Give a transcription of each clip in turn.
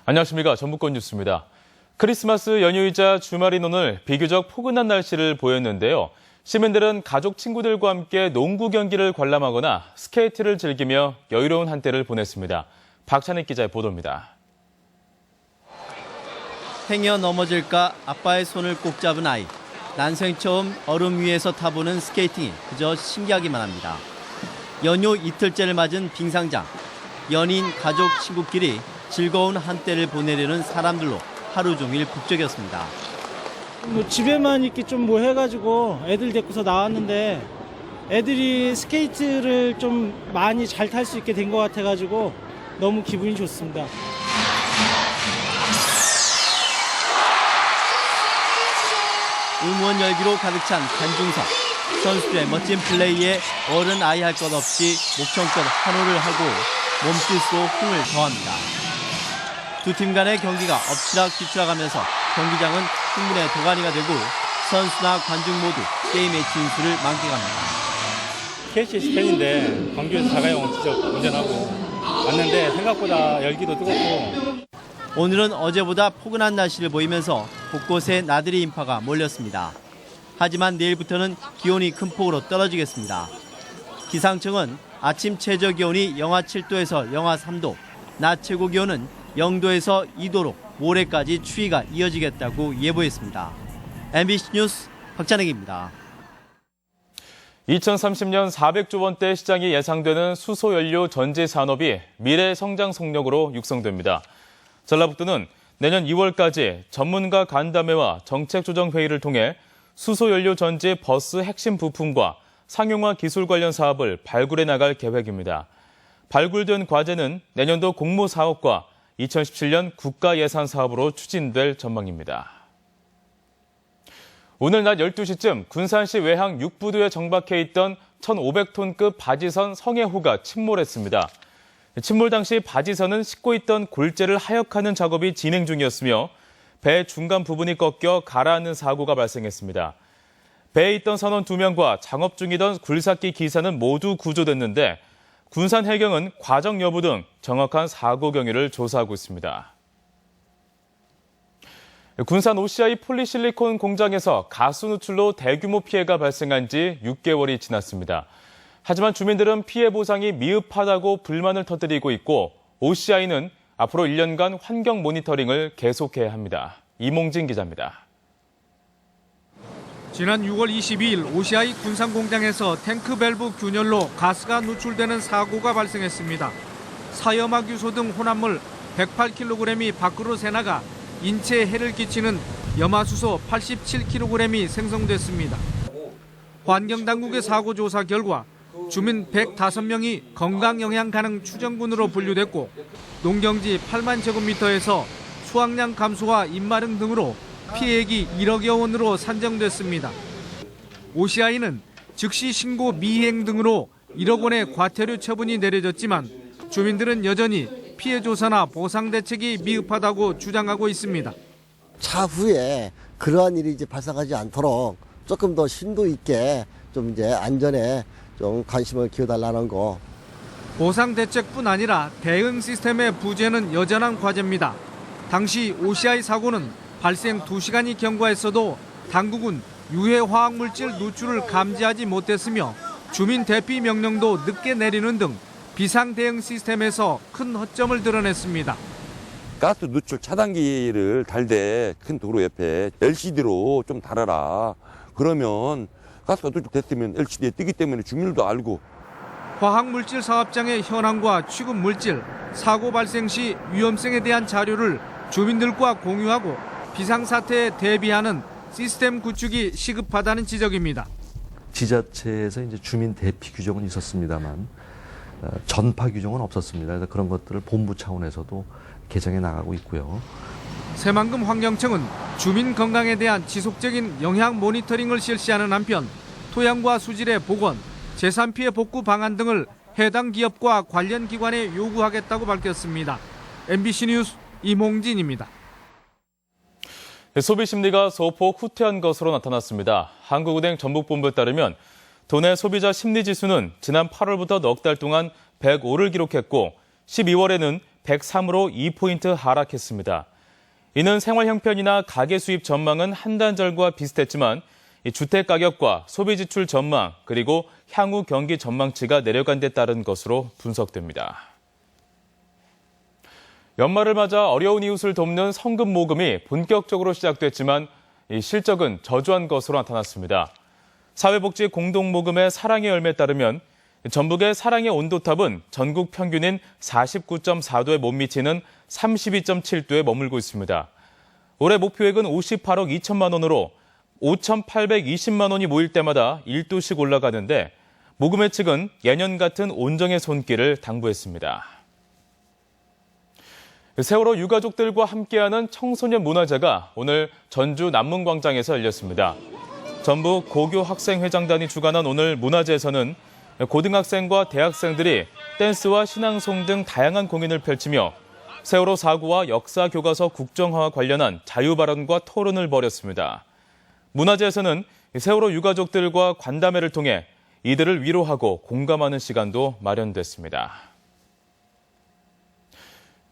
안녕하십니까. 전북권 뉴스입니다. 크리스마스 연휴이자 주말인 오늘 비교적 포근한 날씨를 보였는데요. 시민들은 가족, 친구들과 함께 농구 경기를 관람하거나 스케이트를 즐기며 여유로운 한때를 보냈습니다. 박찬익 기자의 보도입니다. 행여 넘어질까 아빠의 손을 꼭 잡은 아이. 난생 처음 얼음 위에서 타보는 스케이팅이 그저 신기하기만 합니다. 연휴 이틀째를 맞은 빙상장. 연인, 가족, 친구끼리 즐거운 한때를 보내려는 사람들로 하루 종일 북적였습니다. 집에만 있기 좀 뭐 해가지고 애들 데리고서 나왔는데 애들이 스케이트를 좀 많이 잘 탈 수 있게 된 것 같아가지고 너무 기분이 좋습니다. 응원 열기로 가득 찬 관중석. 선수들의 멋진 플레이에 어른 아이 할 것 없이 목청껏 환호를 하고 몸짓으로 흥을 더합니다. 두 팀 간의 경기가 엎치락뒤치락하면서 경기장은 흥분의 도가니가 되고 선수나 관중 모두 게임의 진수를 만끽합니다. KCC 팬인데 광주에서 자가용 직접 운전하고 왔는데 생각보다 열기도 뜨겁고. 오늘은 어제보다 포근한 날씨를 보이면서 곳곳에 나들이 인파가 몰렸습니다. 하지만 내일부터는 기온이 큰 폭으로 떨어지겠습니다. 기상청은 아침 최저 기온이 영하 7도에서 영하 3도, 낮 최고 기온은 0도에서 2도로 모레까지 추위가 이어지겠다고 예보했습니다. MBC 뉴스 박찬익입니다. 2030년 400조 원대 시장이 예상되는 수소연료 전지 산업이 미래 성장 속력으로 육성됩니다. 전라북도는 내년 2월까지 전문가 간담회와 정책조정회의를 통해 수소연료 전지 버스 핵심 부품과 상용화 기술 관련 사업을 발굴해 나갈 계획입니다. 발굴된 과제는 내년도 공모 사업과 2017년 국가 예산 사업으로 추진될 전망입니다. 오늘 낮 12시쯤 군산시 외항 육부도에 정박해 있던 1,500톤급 바지선 성해호가 침몰했습니다. 침몰 당시 바지선은 싣고 있던 골재를 하역하는 작업이 진행 중이었으며 배 중간 부분이 꺾여 가라앉는 사고가 발생했습니다. 배에 있던 선원 2명과 작업 중이던 굴삭기 기사는 모두 구조됐는데 군산 해경은 과정 여부 등 정확한 사고 경위를 조사하고 있습니다. 군산 OCI 폴리실리콘 공장에서 가스 누출로 대규모 피해가 발생한 지 6개월이 지났습니다. 하지만 주민들은 피해 보상이 미흡하다고 불만을 터뜨리고 있고 OCI는 앞으로 1년간 환경 모니터링을 계속해야 합니다. 이몽진 기자입니다. 지난 6월 22일 OCI 군산 공장에서 탱크 밸브 균열로 가스가 누출되는 사고가 발생했습니다. 사염화 규소 등 혼합물 108kg이 밖으로 새나가 인체에 해를 끼치는 염화수소 87kg이 생성됐습니다. 환경당국의 사고 조사 결과 주민 105명이 건강영향 가능 추정군으로 분류됐고 농경지 8만 제곱미터에서 수확량 감소와 입마름 등으로 피해액이 1억여 원으로 산정됐습니다. OCI는 즉시 신고 미행 등으로 1억 원의 과태료 처분이 내려졌지만 주민들은 여전히 피해 조사나 보상 대책이 미흡하다고 주장하고 있습니다. 차후에 그러한 일이 이제 발생하지 않도록 조금 더 심도 있게 좀 이제 안전에 좀 관심을 기울여달라는 거. 보상 대책뿐 아니라 대응 시스템의 부재는 여전한 과제입니다. 당시 OCI 사고는 발생 2시간이 경과했어도 당국은 유해 화학물질 누출을 감지하지 못했으며 주민 대피 명령도 늦게 내리는 등 비상 대응 시스템에서 큰 허점을 드러냈습니다. 가스 누출 차단기를 달되 큰 도로 옆에 LCD로 좀 달아라. 그러면 가스가 누출됐으면 LCD에 뜨기 때문에 주민들도 알고. 화학물질 사업장의 현황과 취급 물질, 사고 발생 시 위험성에 대한 자료를 주민들과 공유하고 비상사태에 대비하는 시스템 구축이 시급하다는 지적입니다. 지자체에서 이제 주민 대피 규정은 있었습니다만 전파 규정은 없었습니다. 그래서 그런 것들을 본부 차원에서도 개정해 나가고 있고요. 새만금 환경청은 주민 건강에 대한 지속적인 영향 모니터링을 실시하는 한편 토양과 수질의 복원, 재산 피해 복구 방안 등을 해당 기업과 관련 기관에 요구하겠다고 밝혔습니다. MBC 뉴스 이몽진입니다. 소비 심리가 소폭 후퇴한 것으로 나타났습니다. 한국은행 전북본부에 따르면 도내 소비자 심리지수는 지난 8월부터 넉 달 동안 105를 기록했고 12월에는 103으로 2포인트 하락했습니다. 이는 생활 형편이나 가계 수입 전망은 한 달 전과 비슷했지만 주택 가격과 소비 지출 전망 그리고 향후 경기 전망치가 내려간 데 따른 것으로 분석됩니다. 연말을 맞아 어려운 이웃을 돕는 성금 모금이 본격적으로 시작됐지만 이 실적은 저조한 것으로 나타났습니다. 사회복지 공동모금의 사랑의 열매에 따르면 전북의 사랑의 온도탑은 전국 평균인 49.4도에 못 미치는 32.7도에 머물고 있습니다. 올해 목표액은 58억 2천만 원으로 5,820만 원이 모일 때마다 1도씩 올라가는데 모금회 측은 예년 같은 온정의 손길을 당부했습니다. 세월호 유가족들과 함께하는 청소년 문화제가 오늘 전주 남문광장에서 열렸습니다. 전북 고교학생회장단이 주관한 오늘 문화제에서는 고등학생과 대학생들이 댄스와 신앙송 등 다양한 공연을 펼치며 세월호 사고와 역사 교과서 국정화와 관련한 자유발언과 토론을 벌였습니다. 문화제에서는 세월호 유가족들과 관담회를 통해 이들을 위로하고 공감하는 시간도 마련됐습니다.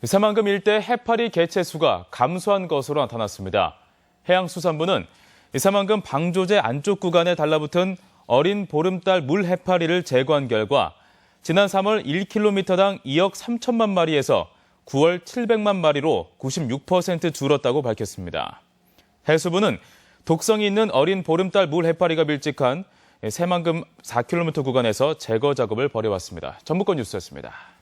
새만금 일대 해파리 개체 수가 감소한 것으로 나타났습니다. 해양수산부는 새만금 방조제 안쪽 구간에 달라붙은 어린 보름달 물 해파리를 제거한 결과 지난 3월 1km당 2억 3천만 마리에서 9월 700만 마리로 96% 줄었다고 밝혔습니다. 해수부는 독성이 있는 어린 보름달 물 해파리가 밀집한 새만금 4km 구간에서 제거 작업을 벌여왔습니다. 전북권 뉴스였습니다.